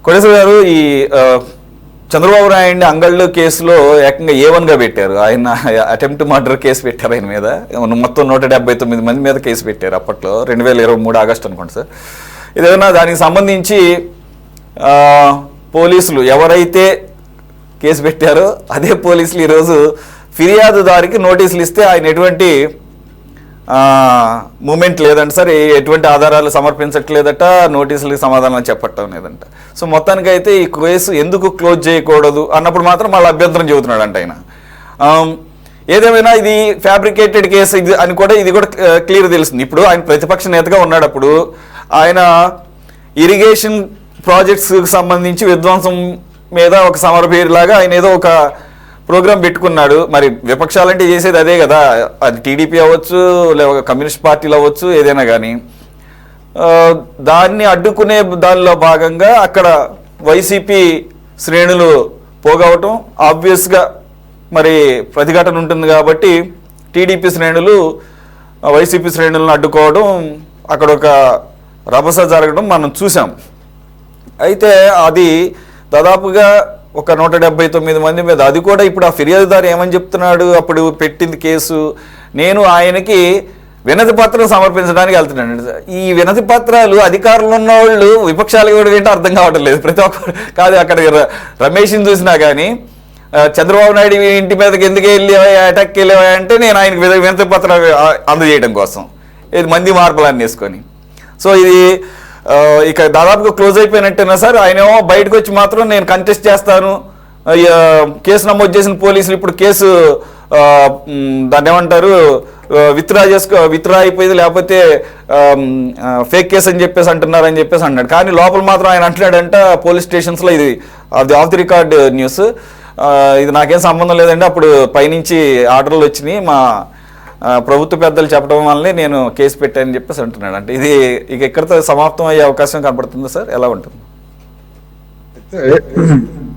కోటేశ్వర గారు, ఈ చంద్రబాబు నాయుడిని అంగళ్ళు కేసులో ఏకంగా A1గా పెట్టారు. ఆయన అటెంప్ట్ మర్డర్ కేసు పెట్టారు ఆయన మీద. మొత్తం 179 మంది మీద కేసు పెట్టారు అప్పట్లో, 2023 ఆగస్టు అనుకోండి సార్. ఇదేమన్నా దానికి సంబంధించి పోలీసులు ఎవరైతే కేసు పెట్టారో అదే పోలీసులు ఈరోజు ఫిర్యాదుదారికి నోటీసులు ఇస్తే ఆయన ఎటువంటి మూమెంట్ లేదంట సార్, ఎటువంటి ఆధారాలు సమర్పించట్లేదట, నోటీసులకి సమాధానం చెప్పటం లేదంట. సో మొత్తానికైతే ఈ కేసు ఎందుకు క్లోజ్ చేయకూడదు అన్నప్పుడు మాత్రం మళ్ళీ అభ్యంతరం చెబుతున్నాడంట ఆయన. ఏదేమైనా ఇది ఫ్యాబ్రికేటెడ్ కేసు ఇది అని కూడా ఇది కూడా క్లియర్ తెలుస్తుంది. ఇప్పుడు ఆయన ప్రతిపక్ష నేతగా ఉన్నప్పుడు ఆయన ఇరిగేషన్ ప్రాజెక్ట్స్కి సంబంధించి విధ్వంసం మీద ఒక సమరభేరిలాగా ఆయన ఏదో ఒక ప్రోగ్రాం పెట్టుకున్నాడు. మరి విపక్షాలంటే చేసేది అదే కదా, అది టీడీపీ అవ్వచ్చు లేదా కమ్యూనిస్ట్ పార్టీలు అవ్వచ్చు, ఏదైనా కానీ దాన్ని అడ్డుకునే దానిలో భాగంగా అక్కడ వైసీపీ శ్రేణులు పోగవటం ఆబ్వియస్గా మరి ప్రతిఘటన ఉంటుంది కాబట్టి టీడీపీ శ్రేణులు వైసీపీ శ్రేణులను అడ్డుకోవడం, అక్కడ ఒక రభస జరగడం మనం చూసాం. అయితే అది దాదాపుగా ఒక 179 మంది మీద, అది కూడా ఇప్పుడు ఆ ఫిర్యాదుదారు ఏమని చెప్తున్నాడు, అప్పుడు పెట్టింది కేసు, నేను ఆయనకి వినతి పత్రం సమర్పించడానికి వెళ్తున్నాను. ఈ వినతి పత్రాలు అధికారంలో ఉన్న వాళ్ళు విపక్షాలు కూడా ఏంటో అర్థం కావటం లేదు. ప్రతి ఒక్కరు కాదు, అక్కడ రమేష్ని చూసినా కానీ చంద్రబాబు నాయుడు ఇంటి మీదకి ఎందుకు వెళ్ళావా, అటాక్కి వెళ్ళావా అంటే నేను ఆయనకి వినతి పత్రం అందజేయడం కోసం, ఇది మంది మార్పులన్నీ వేసుకొని. సో ఇది ఇక దాదాపుగా క్లోజ్ అయిపోయినట్టేనా సార్? ఆయనేమో బయటకు వచ్చి మాత్రం నేను కంటెస్ట్ చేస్తాను, కేసు నమోదు చేసిన పోలీసులు ఇప్పుడు కేసు దాన్ని ఏమంటారు విత్డ్రా అయిపోయింది, లేకపోతే ఫేక్ కేసు అని చెప్పేసి అంటున్నారని చెప్పేసి అన్నాడు. కానీ లోపల మాత్రం ఆయన అంటున్నాడంట పోలీస్ స్టేషన్స్లో, ఇది అది ఆఫ్ ది రికార్డ్ న్యూస్, ఇది నాకేం సంబంధం లేదండి, అప్పుడు పైనుంచి ఆర్డర్లు వచ్చినాయి, మా ప్రభుత్వ పెద్దలు చెప్పడం వల్లనే నేను కేసు పెట్టానని చెప్పేసి అంటున్నాడు. అంటే ఇది ఇక ఎక్కడితో సమాప్తం అయ్యే అవకాశం కనపడుతుందా సార్, ఎలా ఉంటుంది? అయితే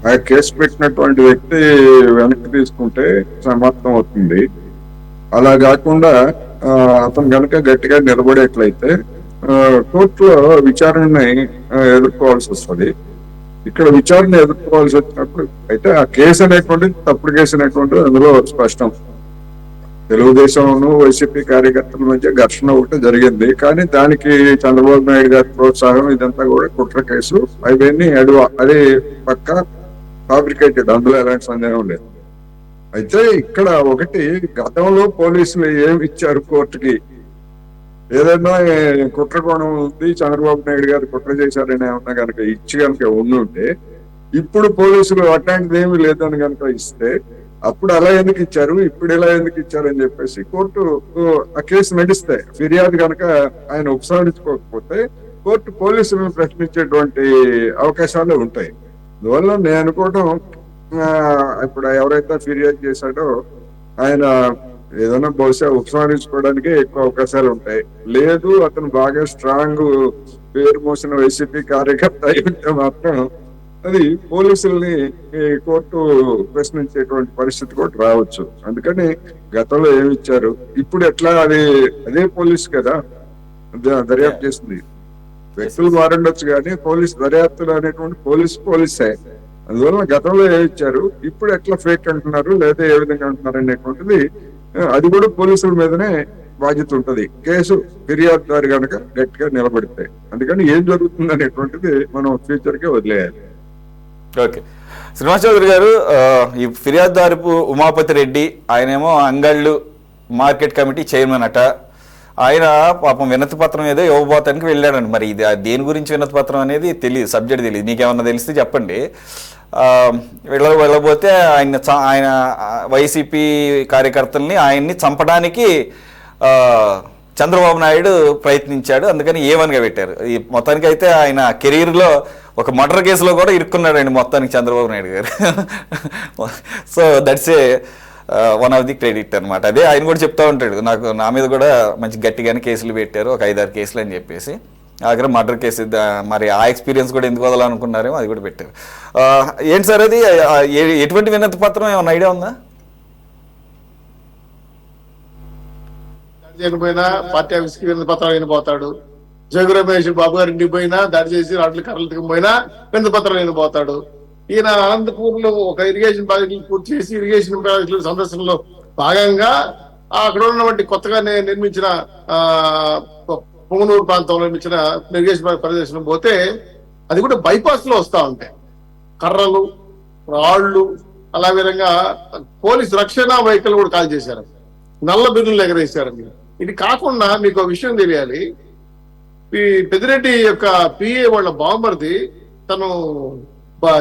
ఆ కేసు పెట్టినటువంటి వ్యక్తి వెనక్కి తీసుకుంటే సమాప్తం అవుతుంది. అలా కాకుండా అతను కనుక గట్టిగా నిలబడేట్లయితే కోర్టులో విచారణని ఎదుర్కోవాల్సి వస్తుంది. ఇక్కడ విచారణ ఎదుర్కోవాల్సి వచ్చినప్పుడు అయితే ఆ కేసు అనేటువంటిది తప్పుడు కేసు అనేటువంటిది అందులో స్పష్టం. తెలుగుదేశం వైసీపీ కార్యకర్తల మధ్య ఘర్షణ ఒకటి జరిగింది, కానీ దానికి చంద్రబాబు నాయుడు గారి ప్రోత్సాహం ఇదంతా కూడా కుట్ర కేసు, అవన్నీ అది పక్క ఫ్యాబ్రికేటెడ్, అందులో ఎలాంటి సందేహం లేదు. అయితే ఇక్కడ ఒకటి, గతంలో పోలీసులు ఏమి ఇచ్చారు కోర్టుకి, ఏదైనా కుట్ర కోణం ఉంది, చంద్రబాబు నాయుడు గారు కుట్ర చేశారని ఏమన్నా కనుక ఇచ్చి కనుక ఉండుంటే, ఇప్పుడు పోలీసులు అట్లాంటిది ఏమి లేదని కనుక ఇస్తే అప్పుడు అలా ఎందుకు ఇచ్చారు, ఇప్పుడు ఇలా ఎందుకు ఇచ్చారు అని చెప్పేసి కోర్టు ఆ కేసు నడిస్తే, ఫిర్యాదు కనుక ఆయన ఉపసంహరించుకోకపోతే కోర్టు పోలీసులను ప్రశ్నించేటువంటి అవకాశాలు ఉంటాయి. అందువల్ల నేను అనుకోవడం, ఇప్పుడు ఎవరైతే ఫిర్యాదు చేశాడో ఆయన ఏదైనా బహుశా ఉపసంహరించుకోవడానికి ఎక్కువ అవకాశాలు ఉంటాయి. లేదు అతను బాగా స్ట్రాంగ్ పేరు మోసిన వైసీపీ కార్యకర్త అయి ఉంటే మాత్రం అది పోలీసుల్ని కోర్టు ప్రశ్నించేటువంటి పరిస్థితి కూడా రావచ్చు. అందుకని గతంలో ఏమి ఇచ్చారు, ఇప్పుడు ఎట్లా, అది అదే పోలీసు కదా దర్యాప్తు చేస్తుంది. వ్యక్తులు మారుండొచ్చు కానీ పోలీసు దర్యాప్తులు అనేటువంటి పోలీసే. అందువల్ల గతంలో ఏమి ఇచ్చారు, ఇప్పుడు ఎట్లా ఫేక్ అంటున్నారు లేదా ఏ విధంగా అంటున్నారు అనేటువంటిది అది కూడా పోలీసుల మీదనే బాధ్యత ఉంటది, కేసు ఫిర్యాదుదారు కనుక గట్టిగా నిలబడితే. అందుకని ఏం జరుగుతుంది అనేటువంటిది మనం ఫ్యూచర్ కే వదిలేయాలి. ఓకే, శ్రీనివాస్ చౌదరి గారు, ఈ ఫిర్యాదుదారు ఉమాపతి రెడ్డి ఆయనేమో అంగళ్ళు మార్కెట్ కమిటీ చైర్మన్ అట. ఆయన పాపం వినతి పత్రం ఏదో ఇవ్వబోతానికి వెళ్ళాడండి. మరి ఇది దేని గురించి వినతి పత్రం అనేది తెలియదు, సబ్జెక్ట్ తెలియదు. నీకేమన్నా తెలిస్తే చెప్పండి. వెళ్ళబోతే ఆయన వైసీపీ కార్యకర్తల్ని ఆయన్ని చంపడానికి చంద్రబాబు నాయుడు ప్రయత్నించాడు, అందుకని A1గా పెట్టారు. ఈ మొత్తానికి అయితే ఆయన కెరీర్లో ఒక మర్డర్ కేసులో కూడా ఇరుక్కున్నాడండి మొత్తానికి చంద్రబాబు నాయుడు గారు. So that's a one of the credit అనమాట. అదే ఆయన కూడా చెప్తా ఉంటాడు, నా మీద కూడా మంచి గట్టిగానే కేసులు పెట్టారు, ఒక 5-6 కేసులు అని చెప్పేసి. ఆఖరి మర్డర్ కేసు, మరి ఆ ఎక్స్పీరియన్స్ కూడా ఎందుకు వదలనుకున్నారేమో అది కూడా పెట్టారు. ఏంటి సార్ అది, ఎటువంటి వినతి పత్రం ఏమన్నా ఐడియా ఉందా? చేయకపోయినా పార్టీ ఆఫీస్కి వినతి పత్రాలు వినిపోతాడు, జోగి రమేష్ బాబు గారి ఇంటికి పోయినా దాడి చేసి రాడ్లు కర్రలు తిరిగిపోయినా వినతి పత్రం నేను పోతాడు. ఈయన అనంతపూర్ లో ఒక ఇరిగేషన్ ప్రాజెక్టులు పూర్తి చేసి ఇరిగేషన్ ప్రాజెక్టుల సందర్శనలో భాగంగా అక్కడ ఉన్నటువంటి కొత్తగా నిర్మించిన పొంగనూరు ప్రాంతంలో నిర్మించిన ఇరిగేషన్ ప్రదేశం పోతే అది కూడా బైపాస్ లో వస్తా ఉంటాయి కర్రలు, రాళ్లు, అలా విధంగా పోలీస్ రక్షణ వెహికల్ కూడా కాల్ చేశారు, నల్ల బిల్లులు ఎగరేశారు. ఇది కాకుండా మీకు ఒక విషయం తెలియాలి, ఈ పెద్దిరెడ్డి యొక్క పిఏ వాళ్ళ బాంబర్ది తను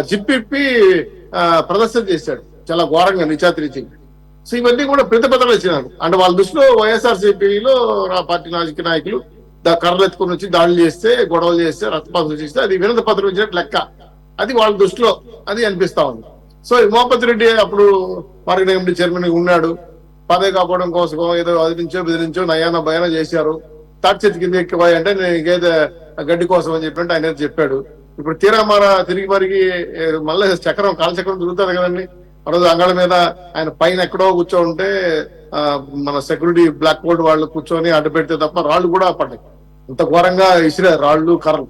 జిప్పిప్పి ప్రదర్శన చేశాడు చాలా ఘోరంగా నిచాత్రీచి. సో ఇవన్నీ కూడా ప్రతిపత్రాలు ఇచ్చినారు. అంటే వాళ్ళ దృష్టిలో వైఎస్ఆర్సీపీలో పార్టీ రాజకీయ నాయకులు కర్రలు ఎత్తుకుని వచ్చి దాడులు చేస్తే, గొడవలు చేస్తే, రక్తపాతం చేస్తే అది వినతి పత్రం ఇచ్చినట్టు లెక్క. అది వాళ్ళ దృష్టిలో అది అనిపిస్తా ఉంది. సో ఉమాపతి రెడ్డి అప్పుడు మార్కెటింగ్ కమిటీ చైర్మన్ ఉన్నాడు, పదవి కాపాడడం కోసం ఏదో బెదిరించో నయానా భయానా చేశారు. తాటి చేతి కింద ఎక్కిపోయి అంటే నేను ఇంకేదో గడ్డి కోసం అని చెప్పినట్టు ఆయన చెప్పాడు. ఇప్పుడు తిరిగి మరిగి మళ్ళీ చక్రం కాలచక్రం తిరుగుతుంది కదండి. ఆ రోజు అంగళ మీద ఆయన పైన ఎక్కడో కూర్చో ఉంటే మన సెక్యూరిటీ బ్లాక్ బోర్డ్ వాళ్ళు కూర్చొని అడ్డు పెడితే తప్ప రాళ్లు కూడా పడ్డాయి. అంత ఘోరంగా ఇసిరారు రాళ్లు, కర్రలు.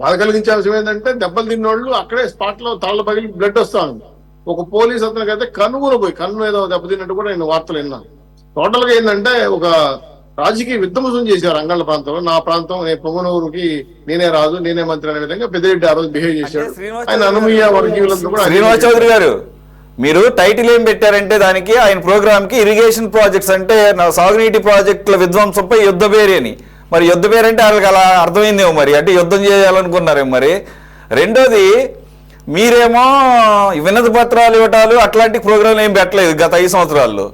బాధ కలిగించే అంశం ఏంటంటే దెబ్బలు తిన్నోళ్ళు అక్కడే స్పాట్ లో తాళ్ల పగిలి బ్లడ్ వస్తా ఉంది. ఒక పోలీస్ అతనికి అయితే కన్ను ఏదో దెబ్బతిన్నట్టు కూడా నేను వార్తలు విన్నాను. టోటల్ గా ఏంటంటే ఒక రాజకీయ విధ్వంసం చేశారు అంగళ్ళ ప్రాంతంలో. నా ప్రాంతం పొంగనూరుకి నేనే రాజు, నేనే మంత్రి అనే విధంగా పెద్దిరెడ్డి ఆ రోజు బిహేవ్ చేశాడు. ఆయన అనుమయ్య వర్గీయులంతా కూడా. శ్రీనివాస్ చౌదరి గారు, మీరు టైటిల్ ఏం పెట్టారంటే దానికి ఆయన ప్రోగ్రామ్ కి ఇరిగేషన్ ప్రాజెక్ట్స్ అంటే సాగునీటి ప్రాజెక్టుల విధ్వంసంపై యుద్ధ పేరు అని. మరి యుద్ధ పేరు అంటే వాళ్ళకి అలా అర్థమైందేమో, మరి అంటే యుద్ధం చేయాలనుకున్నారేమో. మరి రెండోది, మీరేమో వినతి పత్రాలు ఇవ్వటాలు అట్లాంటి ప్రోగ్రాంలు ఏం పెట్టలేదు గత 5 సంవత్సరాల్లో.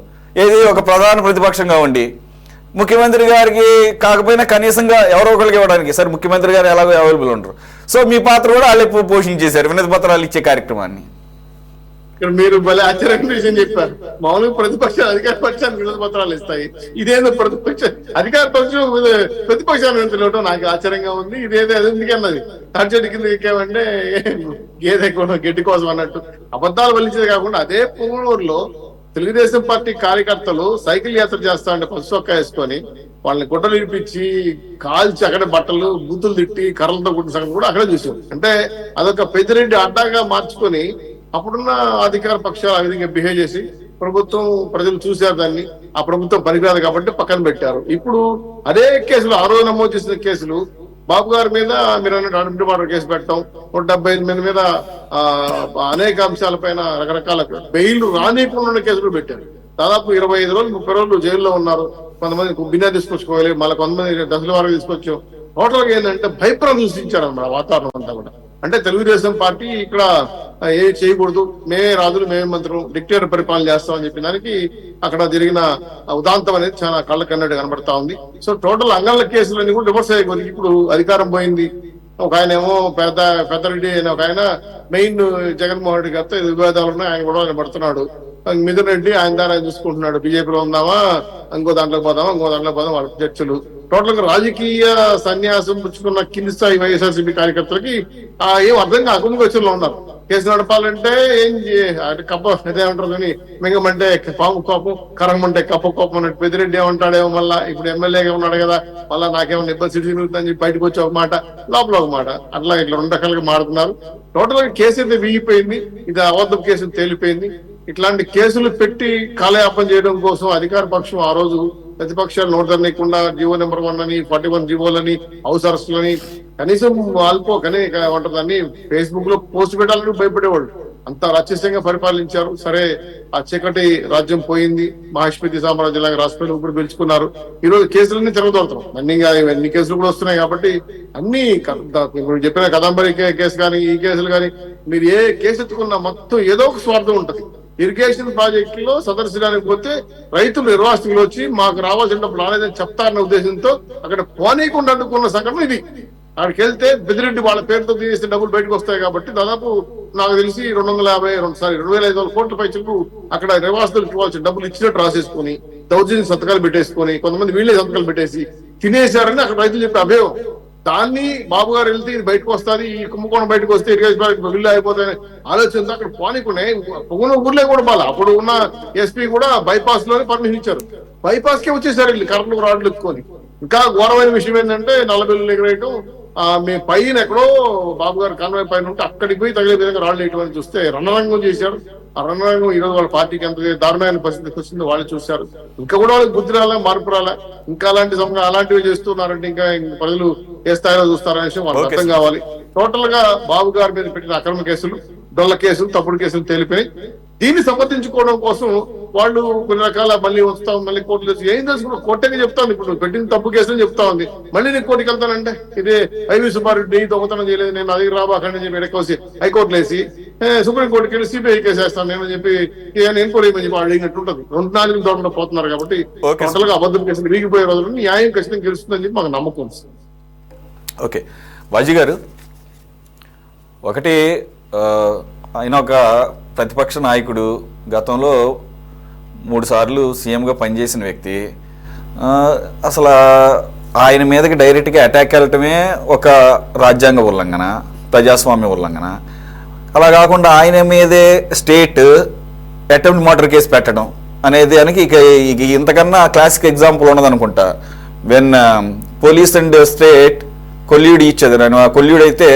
ఏది ఒక ప్రధాన ప్రతిపక్షంగా ఉండి ముఖ్యమంత్రి గారికి కాకపోయినా కనీసంగా ఎవరో ఒకరికి ఇవ్వడానికి, సరే ముఖ్యమంత్రి గారు ఎలాగో అవైలబుల్ ఉంటారు. సో మీ పాత్ర కూడా వాళ్ళే పోషించేశారు వినతి పత్రాలు ఇచ్చే కార్యక్రమాన్ని. ఇక్కడ మీరు భలే ఆశ్చర్యకరమైన విషయం చెప్పారు. మామూలుగా ప్రతిపక్షాలు అధికార పక్షానికి వినతి పత్రాలు ఇస్తాయి, ఇదేదో అధికార పక్షం ప్రతిపక్షాన్ని వినతి ఇవ్వడం నాకు ఆశ్చర్యంగా ఉంది. ఇదేదో ఎందుకన్నది తాడ్చెట్టు కింద ఎక్కామంటే గేదె గడ్డి కోసం అన్నట్టు అబద్ధాలు వలించేది కాకుండా అదే పొంగనూరులో తెలుగుదేశం పార్టీ కార్యకర్తలు సైకిల్ యాత్ర చేస్తా అంటే పసుసొక్క వేసుకొని వాళ్ళని గుడ్డలు ఇప్పించి కాల్చి అక్కడ బట్టలు బూతులు తిట్టి కర్రలతో కుట్టిన సంగతి కూడా అక్కడే చూసాం. అంటే అదొక పెద్దిరెడ్డి అడ్డాగా మార్చుకొని అప్పుడున్న అధికార పక్షాలు ఆ విధంగా బిహేవ్ చేసి ప్రభుత్వం ప్రజలు చూశారు దాన్ని, ఆ ప్రభుత్వం పనికిరాదు కాబట్టి పక్కన పెట్టారు. ఇప్పుడు అదే కేసులు ఆ రోజు నమోదు చేసిన కేసులు బాబు గారి మీద మీరు అన్నట్టు అడ్మిట్ మర్డర్ కేసు పెట్టడం, 175 మంది మీద అనేక అంశాలపైన రకరకాల బెయిల్ రానికుండా కేసులు పెట్టారు. దాదాపు 25 రోజులు 30 రోజులు జైల్లో ఉన్నారు. కొంతమంది బిన్నా తీసుకొచ్చుకోవాలి, మళ్ళీ కొంతమంది దశల వారికి తీసుకొచ్చాం. టోటల్ గా ఏంటంటే భయప్రం సృష్టించారు అన్నమాట వాతావరణం అంతా కూడా. అంటే తెలుగుదేశం పార్టీ ఇక్కడ ఏ చేయకూడదు, మేమే రాజులు మేమే మంత్రులు డిక్టేటర్ పరిపాలన చేస్తామని చెప్పిన దానికి అక్కడ జరిగిన ఉదాంతం అనేది చాలా కళ్ళ కన్నట్టు కనబడతా ఉంది. సో టోటల్ అంగళ్ళ కేసులన్నీ కూడా రివర్స్ అయ్యే ఇప్పుడు అధికారం పోయింది. ఒక ఆయన ఏమో పెద్దరెడ్డి అయిన ఒక ఆయన మెయిన్ జగన్మోహన్ రెడ్డి గారితో వివాదాలు ఉన్నాయి, ఆయన కూడా పడుతున్నాడు. మిథున్ రెడ్డి ఆయన దాన్ని చూసుకుంటున్నాడు. బీజేపీలో ఉందామా, ఇంకో దాంట్లోకి పోదామా, ఇంకో దాంట్లోకి పోదాం వాళ్ళ చర్చలు. టోటల్ గా రాజకీయ సన్యాసం పుచ్చుకున్న కింది స్థాయి వైఎస్ఆర్సీపీ కార్యకర్తలకి ఏం అర్థం కాకుండా వచ్చేలో ఉన్నారు. కేసు నడపాలంటే ఏం కప్ప ఏమంటారు అని మింగమంటే పాము కోపం, కరగమంటే కప్ప కోపం అన్నట్టు పెద్దిరెడ్డి ఏమంటాడేమో. మళ్ళా ఇప్పుడు ఎమ్మెల్యేగా ఉన్నాడు కదా, మళ్ళా నాకేమన్నా ఇబ్బంది సిటీ మిగులుతుందని చెప్పి బయటకు వచ్చి ఒక మాట, లోపల ఒక మాట, అట్లా ఇట్లా 2 రకాలుగా మారుతున్నారు. టోటల్ గా కేసు అయితే వీగిపోయింది, ఇది అబద్ధం కేసు తేలిపోయింది. ఇట్లాంటి కేసులు పెట్టి కాలయాపన చేయడం కోసం అధికార పక్షం ఆ రోజు ప్రతిపక్షాలు నోటు తరనీయకుండా జీవో నెంబర్ 1 అని 41 జీవోలని హౌస్ అరెస్టులని కనీసం వాళ్ళని ఉంటుందని ఫేస్బుక్ లో పోస్ట్ పెట్టాలని భయపడేవాళ్ళు. అంత రాక్షసంగా పరిపాలించారు. సరే, ఆ చీకటి రాజ్యం పోయింది, మహాష్పతి సామ్రాజ్యంలాగా రాష్ట్రాలు ఇప్పుడు పిలుచుకున్నారు. ఈ రోజు కేసులన్నీ తిరగదోడుతున్నాం. అన్ని కేసులు కూడా వస్తున్నాయి కాబట్టి అన్ని చెప్పిన కదంబరి కేసు కానీ ఈ కేసులు కానీ మీరు ఏ కేసు ఎత్తుకున్నా మొత్తం ఏదో ఒక స్వార్థం ఉంటది. ఇరిగేషన్ ప్రాజెక్టులో సందర్శించడానికి పోతే రైతులు నిర్వాసితులు వచ్చి మాకు రావాల్సిన డబ్బులు రాలేదని చెప్తారన్న ఉద్దేశంతో అక్కడ పోనీకుండా అడ్డుకున్న సంఘటన ఇది. అక్కడికి వెళ్తే బెదిరెడ్డి వాళ్ళ పేరుతో తీసిన డబ్బులు బయటకు వస్తాయి కాబట్టి దాదాపు నాకు తెలిసి 2,500 కోట్ల పైచలకు అక్కడ నిర్వాసితులకు ఇవ్వాల్సిన డబ్బులు ఇచ్చినట్టు రాసేసుకుని దౌర్జన్య సంతకాలు పెట్టేసుకుని కొంతమంది వీళ్ళే సంతకాలు పెట్టేసి తినేశారని అక్కడ రైతులు చెప్పే అభయం. దాన్ని బాబు గారు వెళ్తే ఇది బయటకు వస్తుంది, ఈ కుంభకోణం బయటకు వస్తే ఇరిగేషన్ బిల్లు అయిపోతాయని ఆలోచనతో అక్కడ పోనీకునే ఊర్లే కూడా బాగా అప్పుడు ఉన్న ఎస్పీ కూడా బైపాస్ లోనే పర్మిషన్ ఇచ్చారు. బైపాస్ కే వచ్చేసారు వీళ్ళు కరెంట్ రాడ్లు ఎత్తుకొని. ఇంకా ఘోరమైన విషయం ఏంటంటే నల్లబెల్లు ఎగరేయటం, మీ పైన ఎక్కడో బాబు గారు కాన్వాయ్ పైన ఉంటే అక్కడికి పోయి తగిలే విధంగా రాళ్ళు వేయటం చూస్తే రణరంగం చేశారు. ఆ రణరంగం ఈ రోజు వాళ్ళ పార్టీకి ఎంత దారుణమైన పరిస్థితికి వచ్చిందో వాళ్ళు చూశారు. ఇంకా కూడా వాళ్ళకి బుద్ధి రాలే, మార్పు రాలే. ఇంకా అలాంటివి చేస్తున్నారంటే ఇంకా ప్రజలు ఏ స్థాయిలో చూస్తారనే విషయం వాళ్ళకి అర్థం కావాలి. టోటల్ గా బాబు గారి మీద పెట్టిన అక్రమ కేసులు, డొల్ల కేసులు, తప్పుడు కేసులు తేలిపోయి దీన్ని సమర్థించుకోవడం కోసం వాళ్ళు కొన్ని రకాల మళ్ళీ వస్తాం, మళ్ళీ కోర్టులు ఏం తెలుసు కోర్టుగా చెప్తాను. ఇప్పుడు పెట్టిన తప్పు కేసులు చెప్తా ఉంది, మళ్ళీ నేను కోర్టుకి వెళ్తానంటే ఇదే ఐవి సుబ్బారెడ్డి దొంగతనం చేయలేదు, నేను అది రాబాకండి అని చెప్పి ఎడకోసి హైకోర్టులు వేసి సుప్రీంకోర్టుకి వెళ్ళి సిబిఐ కేసు వేస్తాను నేను చెప్పి ఎంక్వైరీ అని చెప్పి అడిగినట్టు ఉంటుంది. 2-4 దొంగలు పోతున్నారు కాబట్టి టోటల్ గా అబద్ధం కేసులు వీగిపోయే రోజులు న్యాయం ఖచ్చితంగా గెలుస్తుందని చెప్పి మాకు నమ్మకం. ఓకే బాజీ గారు, ఒకటి ఆయన ఒక ప్రతిపక్ష నాయకుడు, గతంలో 3 సార్లు సీఎంగా పనిచేసిన వ్యక్తి. అసలు ఆయన మీదకి డైరెక్ట్గా అటాక్ వెళ్ళటమే ఒక రాజ్యాంగ ఉల్లంఘన, ప్రజాస్వామ్య ఉల్లంఘన. అలా కాకుండా ఆయన మీదే స్టేట్ అటెంప్ట్ మర్డర్ కేసు పెట్టడం అనేది ఇక ఇంతకన్నా క్లాసిక్ ఎగ్జాంపుల్ ఉన్నదనుకుంటా. When police and state collude ఇచ్చేది, ఆ కొల్యూడ్ అయితే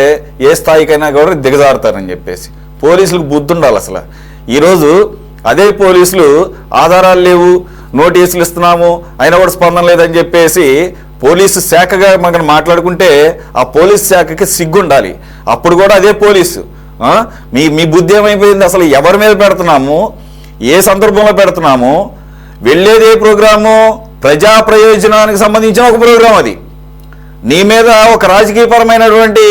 ఏ స్థాయికైనా కూడా దిగజారుతారని చెప్పేసి పోలీసులకు బుద్ధి ఉండాలి. అసలు ఈరోజు అదే పోలీసులు ఆధారాలు లేవు, నోటీసులు ఇస్తున్నాము, అయినా కూడా స్పందన లేదని చెప్పేసి పోలీసు శాఖగా మనం మాట్లాడుకుంటే ఆ పోలీసు శాఖకి సిగ్గుండాలి. అప్పుడు కూడా అదే పోలీసు మీ బుద్ధి ఏమైపోయింది? అసలు ఎవరి మీద పెడుతున్నాము, ఏ సందర్భంలో పెడుతున్నాము, వెళ్ళేదే ప్రోగ్రాము, ప్రజా ప్రయోజనానికి సంబంధించిన ఒక ప్రోగ్రాం. అది నీ మీద ఒక రాజకీయపరమైనటువంటి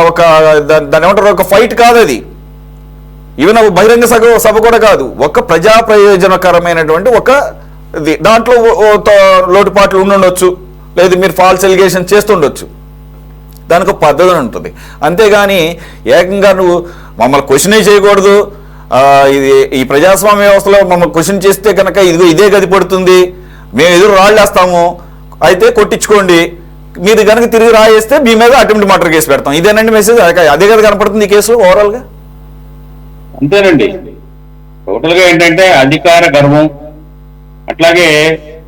ఒక దాని ఏమంటారు, ఒక ఫైట్ కాదు అది, ఈవెన్ ఒక బహిరంగ సభ కూడా కాదు, ఒక ప్రజా ప్రయోజనకరమైనటువంటి ఒక దాంట్లో లోటుపాట్లు ఉండుండొచ్చు, లేదు మీరు ఫాల్స్ ఎలిగేషన్ చేస్తుండొచ్చు, దానికి ఒక పద్ధతి ఉంటుంది. అంతేగాని ఏకంగా నువ్వు మమ్మల్ని క్వశ్చనే చేయకూడదు, ఇది ఈ ప్రజాస్వామ్య వ్యవస్థలో మమ్మల్ని క్వశ్చన్ చేస్తే కనుక ఇదే గది పడుతుంది, మేము ఎదురు రాళ్ళు వేస్తాము, అయితే కొట్టించుకోండి, మీరు కనుక తిరిగి రాయేస్తే మీ మీద అటెంప్ట్ మర్డర్ కేసు పెడతాం. ఇదేనండి మెసేజ్, అదే కదా కనపడుతుంది ఈ కేసులో ఓవరాల్ గా. అంతేనండి. టోటల్ గా ఏంటంటే అధికార గర్వం, అట్లాగే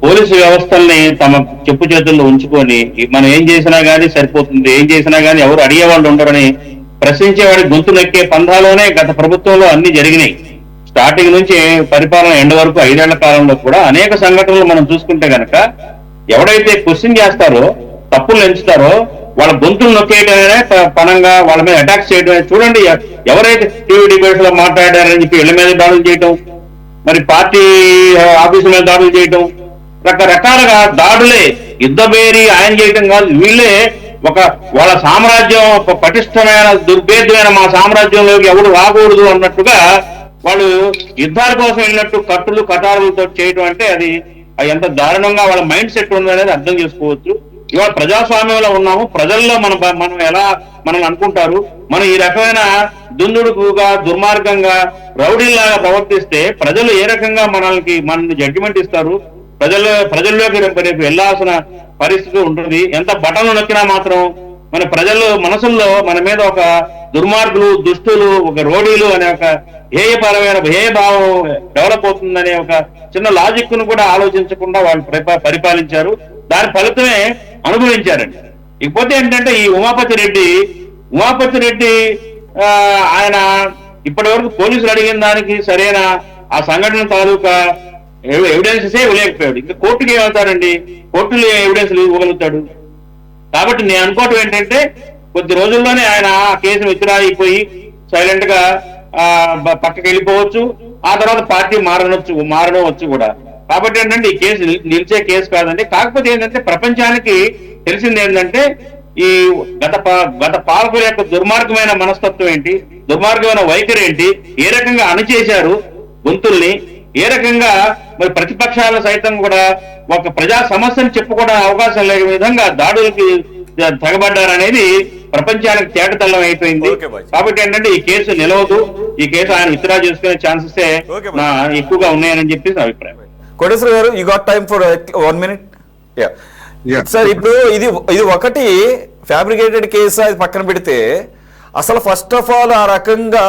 పోలీసు వ్యవస్థల్ని తమ చెప్పు చేతుల్లో ఉంచుకొని మనం ఏం చేసినా గానీ సరిపోతుంది, ఏం చేసినా గానీ ఎవరు అడిగే వాళ్ళు ఉండరని ప్రశ్నించేవాడి గొంతు నొక్కే పంధాలోనే గత ప్రభుత్వంలో అన్ని జరిగినాయి. స్టార్టింగ్ నుంచి పరిపాలన ఎండ్ వరకు 5 ఏళ్ల కాలంలో కూడా అనేక సంఘటనలు మనం చూసుకుంటే గనక ఎవడైతే క్వశ్చన్ చేస్తారో, తప్పులు ఎంచుతారో వాళ్ళ గొంతులు నొక్కేయడమే పనంగా వాళ్ళ మీద అటాక్ చేయడమే. చూడండి, ఎవరైతే టీవీ డిబేట్స్ లో మాట్లాడారని చెప్పి ఇళ్ల మీద దాడులు చేయటం, మరి పార్టీ ఆఫీసుల మీద దాడులు చేయటం, రకరకాలుగా దాడులే, యుద్ధబేరి ఆయన చేయటం కాదు, వీళ్ళే వాళ్ళ సామ్రాజ్యం పటిష్టమైన దుర్భేద్యమైన మా సామ్రాజ్యంలోకి ఎవరు రాకూడదు అన్నట్టుగా వాళ్ళు యుద్ధాల కోసం వెళ్ళినట్టు కట్టులు కటారులతో చేయటం అంటే అది ఎంత దారుణంగా వాళ్ళ మైండ్ సెట్ ఉందనేది అర్థం చేసుకోవచ్చు. ఇవాళ ప్రజాస్వామ్యంలో ఉన్నాము, ప్రజల్లో మనం ఎలా మనల్ని అనుకుంటారు, మనం ఈ రకమైన దుందుడుకుగా దుర్మార్గంగా రౌడీలాగా ప్రవర్తిస్తే ప్రజలు ఏ రకంగా మనల్ని జడ్జిమెంట్ ఇస్తారు, ప్రజల్లోకి రేపు వెళ్లాల్సిన పరిస్థితి ఉంటుంది. ఎంత బటన్లు నొక్కినా మాత్రం మన ప్రజలు మనసుల్లో మన మీద ఒక దుర్మార్గులు, దుష్టులు, ఒక రోడీలు అనే ఒక హేయభావం డెవలప్ అవుతుందనే ఒక చిన్న లాజిక్ ను కూడా ఆలోచించకుండా వాళ్ళు పరిపాలించారు. దాని ఫలితమే అనుభవించారండి. ఇకపోతే ఏంటంటే ఈ ఉమాపతి రెడ్డి ఆయన ఇప్పటి వరకు పోలీసులు అడిగిన దానికి సరైన ఆ సంఘటన తాలూకా ఎవిడెన్సెస్ ఇవ్వలేకపోయాడు. ఇంకా కోర్టుకి ఏమవుతారండి, కోర్టులో ఎవిడెన్స్లు ఇవ్వగలుగుతాడు. కాబట్టి నేను అనుకోవటం ఏంటంటే కొద్ది రోజుల్లోనే ఆయన ఆ కేసును విత్డ్రా అయిపోయి సైలెంట్ గా పక్కకి వెళ్ళిపోవచ్చు. ఆ తర్వాత పార్టీ మారనవచ్చు కూడా. కాబట్టి ఏంటంటే ఈ కేసు నిలిచే కేసు కాదండి. కాకపోతే ఏంటంటే ప్రపంచానికి తెలిసింది ఏంటంటే ఈ గత పాలకుల యొక్క దుర్మార్గమైన మనస్తత్వం ఏంటి, దుర్మార్గమైన వైఖరి ఏంటి, ఏ రకంగా అణిచేశారు గొంతుల్ని, ఏ రకంగా మరి ప్రతిపక్షాలు సైతం కూడా ఒక ప్రజా సమస్యను చెప్పుకోవడం అవకాశం లేని విధంగా దాడులకి తెగబడ్డారనేది ప్రపంచానికి తేటతెల్లం అయిపోయింది. కాబట్టి ఏంటంటే ఈ కేసు నిలవదు, ఈ కేసు ఆయన విత్డ్రా చేసుకునే ఛాన్సెస్ ఎక్కువగా ఉన్నాయని చెప్పేసి నా అభిప్రాయం. కోటేశ్వర గారు, you got time for 1 minute? Sir, ఇప్పుడు ఇది ఒకటి ఫ్యాబ్రికేటెడ్ కేసు, అది పక్కన పెడితే అసలు ఫస్ట్ ఆఫ్ ఆల్ ఆ రకంగా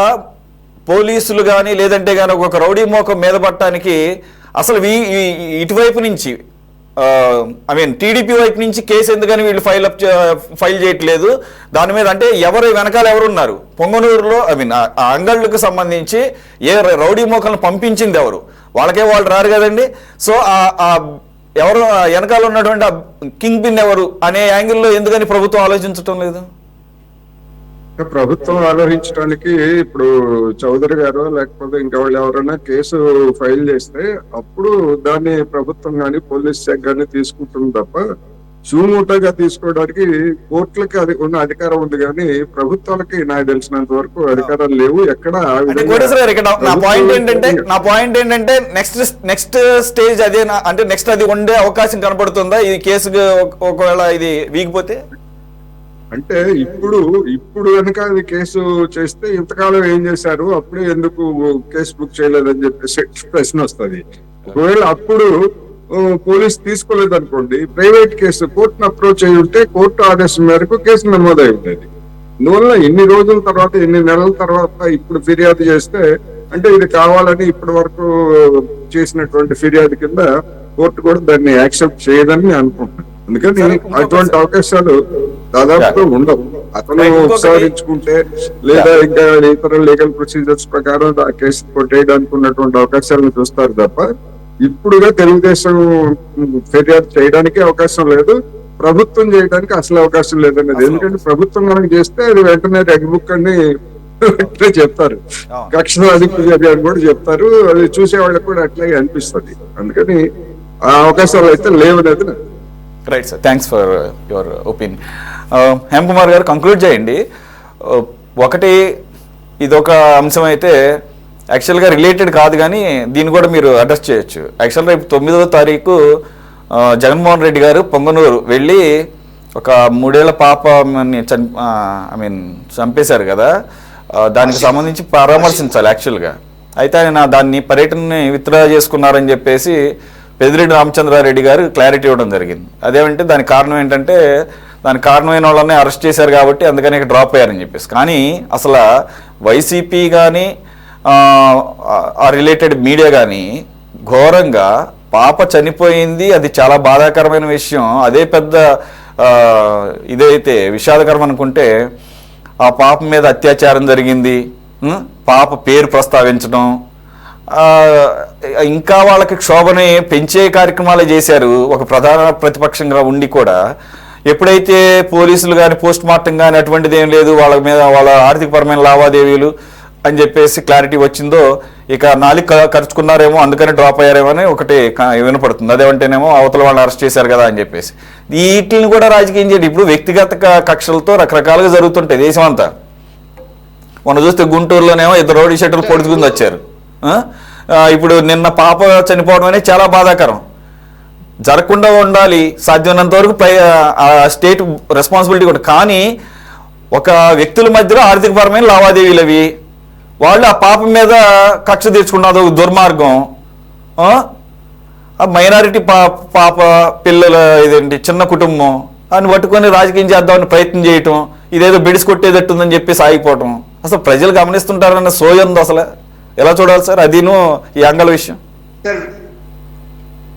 పోలీసులు కానీ లేదంటే కానీ ఒక రౌడీ మోకం మీద పట్టడానికి అసలు ఇటువైపు నుంచి ఐ మీన్ టీడీపీ వైపు నుంచి కేసు ఎందుకని వీళ్ళు ఫైల్ చేయట్లేదు దాని మీద, అంటే ఎవరు వెనకాల ఎవరు ఉన్నారు? పొంగనూరులో ఐ మీన్ ఆ అంగళ్ళకు సంబంధించి ఏ రౌడీ మోకలను పంపించింది ఎవరు? వాళ్ళకే వాళ్ళు రారు కదండి. సో ఎవరు వెనకాల ఉన్నటువంటి కింగ్ పిన్ ఎవరు అనే యాంగిల్లో ఎందుకని ప్రభుత్వం ఆలోచించటం లేదు? ప్రభుత్వం ఆలోచించడానికి ఇప్పుడు చౌదరి గారు లేకపోతే ఇంకా వాళ్ళు ఎవరైనా కేసు ఫైల్ చేస్తే అప్పుడు దాన్ని ప్రభుత్వం కానీ పోలీస్ శాఖ కానీ తీసుకుంటుంది తప్ప సుమూటగా తీసుకోవడానికి కోర్టులకి అది ఉన్న అధికారం ఉంది కానీ ప్రభుత్వాలకి నాకు తెలిసినంత వరకు అధికారాలు లేవు. ఎక్కడ నా పాయింట్ ఏంటంటే నెక్స్ట్ స్టేజ్ అదేనా, అంటే నెక్స్ట్ అది ఉండే అవకాశం కనపడుతుందా ఈ కేసు ఒకవేళ ఇది వీగిపోతే? అంటే ఇప్పుడు కనుక అది కేసు చేస్తే ఇంతకాలం ఏం చేశారు, అప్పుడే ఎందుకు కేసు బుక్ చేయలేదని చెప్పేసి ప్రశ్న వస్తుంది. ఒకవేళ అప్పుడు పోలీస్ తీసుకోలేదు అనుకోండి, ప్రైవేట్ కేసు కోర్టును అప్రోచ్ అయి ఉంటే కోర్టు ఆదేశం మేరకు కేసు నమోదై ఉండేది. అందువల్ల ఎన్ని రోజుల తర్వాత ఎన్ని నెలల తర్వాత ఇప్పుడు ఫిర్యాదు చేస్తే అంటే ఇది కావాలని ఇప్పటి వరకు చేసినటువంటి ఫిర్యాదు కింద కోర్టు కూడా దాన్ని యాక్సెప్ట్ చేయదని అనుకుంటున్నాను. అందుకని అటువంటి అవకాశాలు దాదాపుగా ఉండవు. అతను ఉపసంహరించుకుంటే లేదా ఇంకా ఇతర లీగల్ ప్రొసీజర్స్ ప్రకారం ఆ కేసు కొట్టేయడానికి ఉన్నటువంటి అవకాశాలను చూస్తారు తప్ప ఇప్పుడుగా తెలుగుదేశం ఫిర్యాదు చేయడానికి అవకాశం లేదు, ప్రభుత్వం చేయడానికి అసలు అవకాశం లేదనేది. ఎందుకంటే ప్రభుత్వం మనకి చేస్తే అది వెంటనే రెడ్ బుక్ అని చెప్తారు, కక్షణాది అని కూడా చెప్తారు, అది చూసే వాళ్ళకి కూడా అట్లాగే అనిపిస్తుంది. అందుకని ఆ అవకాశాలు అయితే లేవనేది. Right sir, thanks for your opinion. Hem Kumar గారు కంక్లూడ్ చేయండి. ఒకటి ఇదొక అంశం అయితే యాక్చువల్గా రిలేటెడ్ కాదు కానీ దీన్ని కూడా మీరు అడ్రస్ చేయొచ్చు. యాక్చువల్గా రేపు 9వ తారీఖు జగన్మోహన్ రెడ్డి గారు పొంగనూరు వెళ్ళి ఒక 3 ఏళ్ల పాపని చంపేశారు కదా, దానికి సంబంధించి పరామర్శించాలి యాక్చువల్గా. అయితే ఆయన దాన్ని పర్యటనని విత్డ్రా చేసుకున్నారని చెప్పేసి పెద్దిరెడ్డి రామచంద్రారెడ్డి గారు క్లారిటీ ఇవ్వడం జరిగింది. అదేమంటే దానికి కారణం ఏంటంటే దానికి కారణమైన వాళ్ళని అరెస్ట్ చేశారు కాబట్టి అందుకని డ్రాప్ అయ్యారని చెప్పేసి. కానీ అసలు వైసీపీ కానీ ఆ రిలేటెడ్ మీడియా కానీ ఘోరంగా పాప చనిపోయింది, అది చాలా బాధాకరమైన విషయం, అదే పెద్ద ఇదైతే విషాదకరం అనుకుంటే ఆ పాప మీద అత్యాచారం జరిగింది, పాప పేరు ప్రస్తావించడం, ఇంకా వాళ్ళకి క్షోభని పెంచే కార్యక్రమాలే చేశారు ఒక ప్రధాన ప్రతిపక్షంగా ఉండి కూడా. ఎప్పుడైతే పోలీసులు కానీ పోస్ట్ మార్టం కానీ అటువంటిది ఏం లేదు, వాళ్ళ మీద వాళ్ళ ఆర్థికపరమైన లావాదేవీలు అని చెప్పేసి క్లారిటీ వచ్చిందో ఇక నాలుగు ఖర్చుకున్నారేమో అందుకని డ్రాప్ అయ్యారేమో అని ఒకటి వినపడుతుంది. అదేమంటేనేమో అవతల వాళ్ళని అరెస్ట్ చేశారు కదా అని చెప్పేసి వీటిని కూడా రాజకీయం చేయండి. ఇప్పుడు వ్యక్తిగత కక్షలతో రకరకాలుగా జరుగుతుంటాయి దేశం అంతా. మనం చూస్తే గుంటూరులోనేమో 2 రౌడీ షీటర్లు పొడుచుకుని వచ్చారు. ఇప్పుడు నిన్న పాప చనిపోవడం అనేది చాలా బాధాకరం. జరగకుండా ఉండాలి సాధ్యమైనంత వరకు స్టేట్ రెస్పాన్సిబిలిటీ కూడా. కానీ ఒక వ్యక్తుల మధ్యలో ఆర్థికపరమైన లావాదేవీలు అవి, వాళ్ళు ఆ పాప మీద కక్ష తీర్చుకున్నది దుర్మార్గం. ఆ మైనారిటీ పాప పిల్లల ఇదేంటి చిన్న కుటుంబం అని పట్టుకొని రాజకీయం చేద్దామని ప్రయత్నం చేయటం, ఇదేదో బిడిసి కొట్టేటట్టుందని చెప్పేసి ఆగిపోవటం. అసలు ప్రజలు గమనిస్తుంటారన్న సోయంది అసలు ఎలా చూడాలి సార్ అదిను ఈ అంగళ విషయం?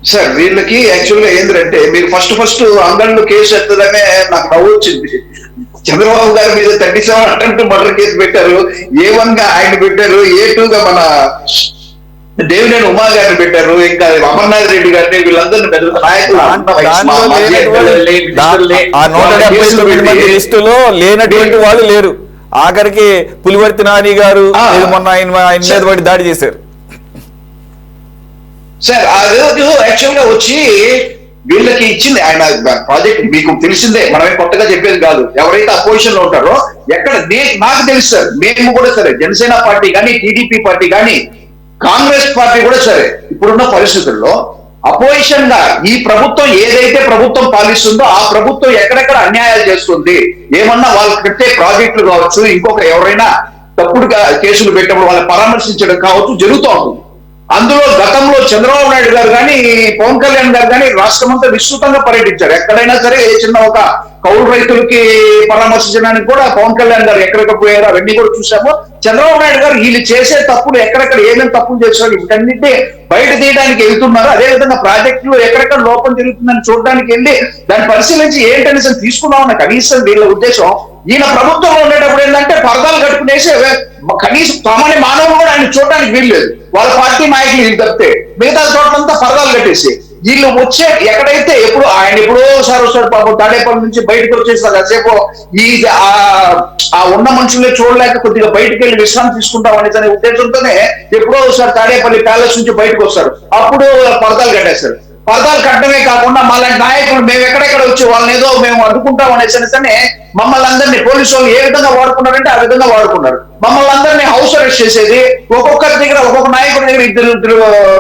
సార్ వీళ్ళకి యాక్చువల్గా ఏంటంటే మీరు ఫస్ట్ అంగళ్ళు కేసు ఎత్తదనే నాకు నవ్వు వచ్చింది. చంద్రబాబు గారి మీద 37 అటెంప్ట్ మర్డర్ కేసు పెట్టారు, A1 గా ఆయన పెట్టారు, A2 గా మన దేవినేని ఉమా గారిని పెట్టారు, ఇంకా అమర్నాథ్ రెడ్డి గారిని, వీళ్ళందరినీ పెద్ద లిస్టులో లేనటువంటి వాళ్ళు లేరు. ఆఖరికి పులివర్తి నాని గారు మొన్న ఆయన మీద పడి దాడి చేశారు. సార్ ఆ రోజు యాక్చువల్ గా వచ్చి వీళ్ళకి ఇచ్చింది ఆయన ప్రాజెక్ట్ మీకు తెలిసిందే, మనమే కొత్తగా చెప్పేది కాదు. ఎవరైతే అపోజిషన్ లో ఉంటారో ఎక్కడ నాకు తెలుసు సార్, మేము కూడా సరే జనసేన పార్టీ కానీ టీడీపీ పార్టీ కానీ కాంగ్రెస్ పార్టీ కూడా సరే ఇప్పుడున్న పరిస్థితుల్లో అపోజిషన్ గా ఈ ప్రభుత్వం ఏదైతే ప్రభుత్వం పాలిస్తుందో ఆ ప్రభుత్వం ఎక్కడెక్కడ అన్యాయాలు చేస్తుంది, ఏమన్నా వాళ్ళకి పెట్టే ప్రాజెక్టులు కావచ్చు, ఇంకొక ఎవరైనా తప్పుడుగా కేసులు పెట్టినప్పుడు వాళ్ళని పరామర్శించడం కావచ్చు జరుగుతూ ఉంటుంది. అందులో గతంలో చంద్రబాబు నాయుడు గారు కానీ పవన్ కళ్యాణ్ గారు కానీ రాష్ట్రం అంతా విస్తృతంగా పర్యటించారు. ఎక్కడైనా సరే ఏ చిన్న ఒక కౌలు రైతులకి పరామర్శించడానికి కూడా పవన్ కళ్యాణ్ గారు ఎక్కడికి పోయారో అవన్నీ కూడా చూసాము. చంద్రబాబు నాయుడు గారు వీళ్ళు చేసే తప్పులు ఎక్కడెక్కడ ఏమేమి తప్పులు చేశారు వీటన్నింటి బయట తీయడానికి వెళ్తున్నారు. అదేవిధంగా ప్రాజెక్టులో ఎక్కడెక్కడ లోపం జరుగుతుందని చూడడానికి వెళ్ళి దాన్ని పరిశీలించి ఏంటనేసి తీసుకున్నామన్న కనీసం వీళ్ళ ఉద్దేశం. ఈయన ప్రభుత్వంలో ఉండేటప్పుడు ఏంటంటే పరదాలు కట్టుకునేసి కనీసం సామాన్య మానవులు కూడా ఆయన చూడడానికి వీల్లేదు. వాళ్ళ పార్టీ నాయకులు ఇది తప్పితే మిగతా చోట్లంతా పరదాలు కట్టేసి వీళ్ళు వచ్చే ఎక్కడైతే ఎప్పుడు ఆయన ఎప్పుడో ఒకసారి వస్తాడు పాపం తాడేపల్లి నుంచి బయటకు వచ్చేస్తారు. కాసేపు ఈ ఆ ఉన్న మనుషులే చూడలేక కొద్దిగా బయటకు వెళ్ళి విశ్రాంతి తీసుకుంటాం అనే ఉద్దేశంతోనే ఎప్పుడో ఒకసారి తాడేపల్లి ప్యాలెస్ నుంచి బయటకు వస్తారు. అప్పుడు పరదాలు కట్టేస్తారు. పరదాలు కట్టడమే కాకుండా మాలాంటి నాయకులు మేము ఎక్కడెక్కడ వచ్చి వాళ్ళని ఏదో మేము అడ్డుకుంటాం అనేసరితేనే మమ్మల్ని అందరినీ పోలీసు వాళ్ళు ఏ విధంగా వాడుకున్నారంటే ఆ విధంగా వాడుకున్నారు. మమ్మల్ని అందరినీ హౌస్ అరెస్ట్ చేసేది, ఒక్కొక్కరి దగ్గర ఒక్కొక్క నాయకుడి దగ్గర ఇద్దరు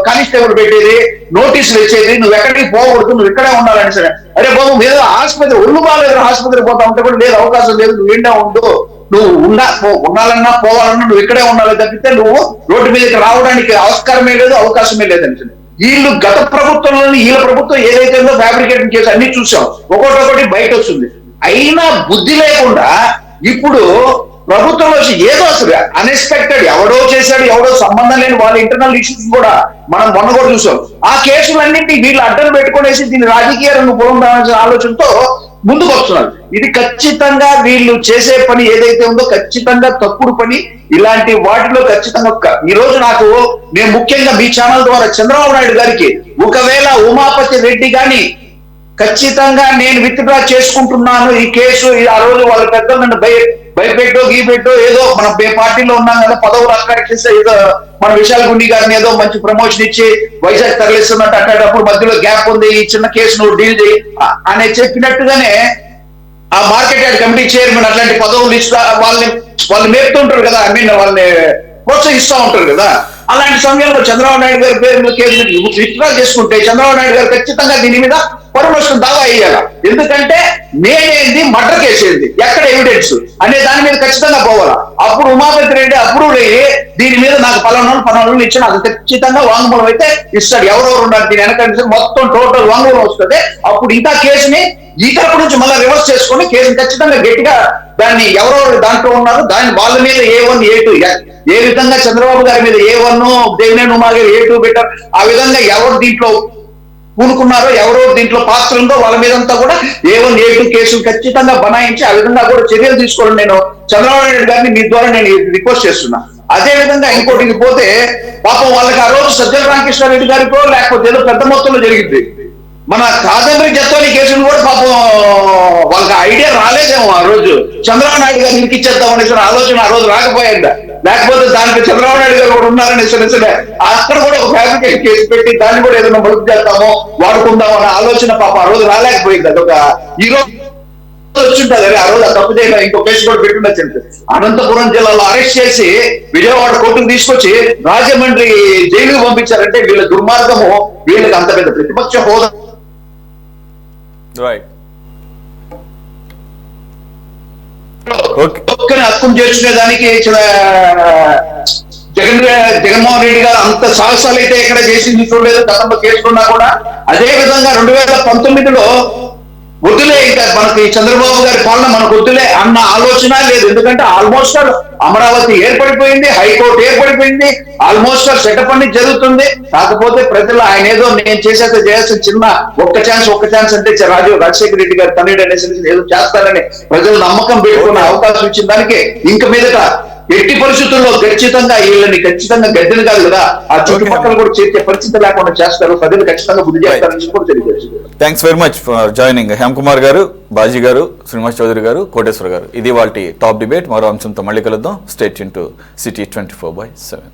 కానిస్టేబుల్ పెట్టేది, నోటీసులు ఇచ్చేది, నువ్వు ఎక్కడికి పోకూడదు, నువ్వు ఇక్కడే ఉండాలని సరే. అరే బాబు మీద ఆసుపత్రి ఒళ్ళు బాగాలేదు ఆసుపత్రి పోతా ఉంటే కూడా లేదు, అవకాశం లేదు, నువ్వు ఏంటా ఉండు, నువ్వు ఉండాలన్నా పోవాలన్నా నువ్వు ఇక్కడే ఉండాలి తప్పితే నువ్వు రోడ్డు మీదకి రావడానికి ఆస్కారమే లేదు, అవకాశమే లేదని. వీళ్ళు గత ప్రభుత్వంలోని వీళ్ళ ప్రభుత్వం ఏదైతే ఉందో ఫ్యాబ్రికేషన్ కేసు అన్ని చూసాం, ఒక్కొక్కటి బయట వస్తుంది. అయినా బుద్ధి లేకుండా ఇప్పుడు ప్రభుత్వంలో ఏదో అసలు అన్ఎక్స్పెక్టెడ్ ఎవడో చేశాడు, ఎవడో సంబంధం లేని వాళ్ళ ఇంటర్నల్ ఇష్యూస్ కూడా మనం మొన్న కూడా చూసాం. ఆ కేసులన్నింటినీ వీళ్ళు అడ్డం పెట్టుకునేసి దీన్ని రాజకీయ రంగు పొందాల్సిన ఆలోచనతో ముందుకు వస్తున్నారు. ఇది ఖచ్చితంగా వీళ్ళు చేసే పని ఏదైతే ఉందో ఖచ్చితంగా తప్పుడు పని. ఇలాంటి వాటిలో ఖచ్చితంగా ఈ రోజు నేను ముఖ్యంగా మీ ఛానల్ ద్వారా చంద్రబాబు నాయుడు గారికి ఒకవేళ ఉమాపతి రెడ్డి గాని ఖచ్చితంగా నేను విత్డ్రా చేసుకుంటున్నాను ఈ కేసు, ఆ రోజు వాళ్ళ పెద్ద నన్ను భయపెట్టో గీపెట్టో ఏదో మన పార్టీలో ఉన్నాం కదా పదవులు అక్కడ ఏదో మన విశాల్ గుండి గారిని ఏదో మంచి ప్రమోషన్ ఇచ్చి వైజాగ్ తరలిస్తున్నట్టు అట్టేటప్పుడు మధ్యలో గ్యాప్ ఉంది, ఈ చిన్న కేసు నువ్వు డీల్ చేయి అని చెప్పినట్టుగానే ఆ మార్కెట్ యార్డ్ కమిటీ చైర్మన్ అట్లాంటి పదవులు ఇస్తా వాళ్ళు మేపుతుంటారు కదా, వాళ్ళని ప్రోత్సహిస్తూ ఉంటారు కదా. అలాంటి సమయంలో చంద్రబాబు నాయుడు గారి పేరు కేసు విత్డ్రా చేసుకుంటే చంద్రబాబు నాయుడు గారు ఖచ్చితంగా దీని మీద పరునష్టం దావా వేయాల. ఎందుకంటే నేనేంది మర్డర్ కేసు ఏంది ఎక్కడ ఎవిడెన్స్ అనే దాని మీద ఖచ్చితంగా పోవాలా. అప్పుడు ఉమాపతి రెడ్డి అప్రూవ్ అయ్యి దీని మీద నాకు పలానా ఇచ్చి నాకు ఖచ్చితంగా వాంగ్మూలం అయితే ఇస్తాడు. ఎవరెవరు ఉన్నారు దీని వెనక మొత్తం టోటల్ వాంగ్మూలం వస్తుంది. అప్పుడు ఇంకా కేసుని ఈ తరపు నుంచి మళ్ళీ రివర్స్ చేసుకొని కేసుని ఖచ్చితంగా గట్టిగా దాన్ని ఎవరెవరు దాంట్లో ఉన్నారు దాని వాళ్ళ మీద A1 A2 ఏ విధంగా చంద్రబాబు గారి మీద A1 దేవినేని ఉమా గారు A2 పెట్టారు, ఆ విధంగా ఎవరు దీంట్లో పూనుకున్నారో ఎవరో దీంట్లో పాత్ర ఉందో వాళ్ళ మీదంతా కూడా A1 A2 కేసులు ఖచ్చితంగా బనాయించి ఆ విధంగా కూడా చర్యలు తీసుకోవడం నేను చంద్రబాబు నాయుడు గారిని మీ ద్వారా నేను రిక్వెస్ట్ చేస్తున్నా. అదే విధంగా ఇంకోటికి పోతే పాపం వాళ్ళకి ఆ రోజు సజ్జల రామకృష్ణారెడ్డి గారికో లేకపోతే ఏదో పెద్ద మొత్తంలో జరిగింది. మన కాదంబరి జత్వాని కేసులు కూడా పాపం వాళ్ళకి ఐడియా రాలేదేమో ఆ రోజు చంద్రబాబు నాయుడు గారు ఇరికిచ్చేద్దాం అనేసి ఆలోచన ఆ రోజు రాకపోయిందా, లేకపోతే దానికి చంద్రబాబు నాయుడు గారు కూడా ఉన్నారని సరే అక్కడ కూడా ఒక ఫ్యాబ్రికేషన్ కేసు పెట్టి దాన్ని కూడా ఏదైనా మరుగు చేద్దామో వాడుకుందాం అనే ఆలోచన పాప ఆ రోజు రాలేకపోయింది. అదొక ఈ రోజు వచ్చింటుంది ఆ రోజు ఆ తప్పు చేయడం ఇంకో కేసు కూడా పెట్టుండొచ్చు. అనంతపురం జిల్లాలో అరెస్ట్ చేసి విజయవాడ కోర్టుకు తీసుకొచ్చి రాజమండ్రి జైలుకు పంపించారంటే వీళ్ళ దుర్మార్గము, వీళ్ళకి అంత పెద్ద ప్రతిపక్ష హోదా హక్కును చేర్చుకునే దానికి జగన్మోహన్ రెడ్డి గారు అంత సాహసాలు అయితే ఎక్కడ చేసింది చూడలేదు గతంలో కేసుకున్నా కూడా. అదే విధంగా 2019లో వద్దులే ఇంకా మనకి చంద్రబాబు గారి పాలన మనకు వద్దులే అన్న ఆలోచన లేదు. ఎందుకంటే ఆల్మోస్ట్ అమరావతి ఏర్పడిపోయింది, హైకోర్టు ఏర్పడిపోయింది, ఆల్మోస్ట్ సెటప్ అన్ని జరుగుతుంది. కాకపోతే ప్రజలు ఆయన ఏదో నేను చేసేది చేయాల్సిన చిన్న ఒక్క ఛాన్స్ అంటే రాజశేఖర రెడ్డి గారు తండ్రి అనేసి ఏదో చేస్తారని ప్రజలు నమ్మకం పెట్టుకునే అవకాశం ఇచ్చిన దానికి ఇంక మీదట ఎట్టి పరిస్థితుల్లో ఖచ్చితంగా వీళ్ళని ఖచ్చితంగా గద్దెలు కాదు కదా ఆ చుట్టుపక్కల కూడా చేసే పరిస్థితి లేకుండా చేస్తారు. ప్రజలు ఖచ్చితంగా బుద్ధి చేస్తారని కూడా తెలియజేస్తుంది. Thanks very much for joining Hem Kumar గారు, బాజీ గారు, శ్రీనివాస్ చౌదరి గారు, కోటేశ్వర గారు. ఇది వాళ్ళ టాప్ డిబేట్. మరో అంశంతో మళ్ళీ కలుద్దాం. Stay tune to city 24/7.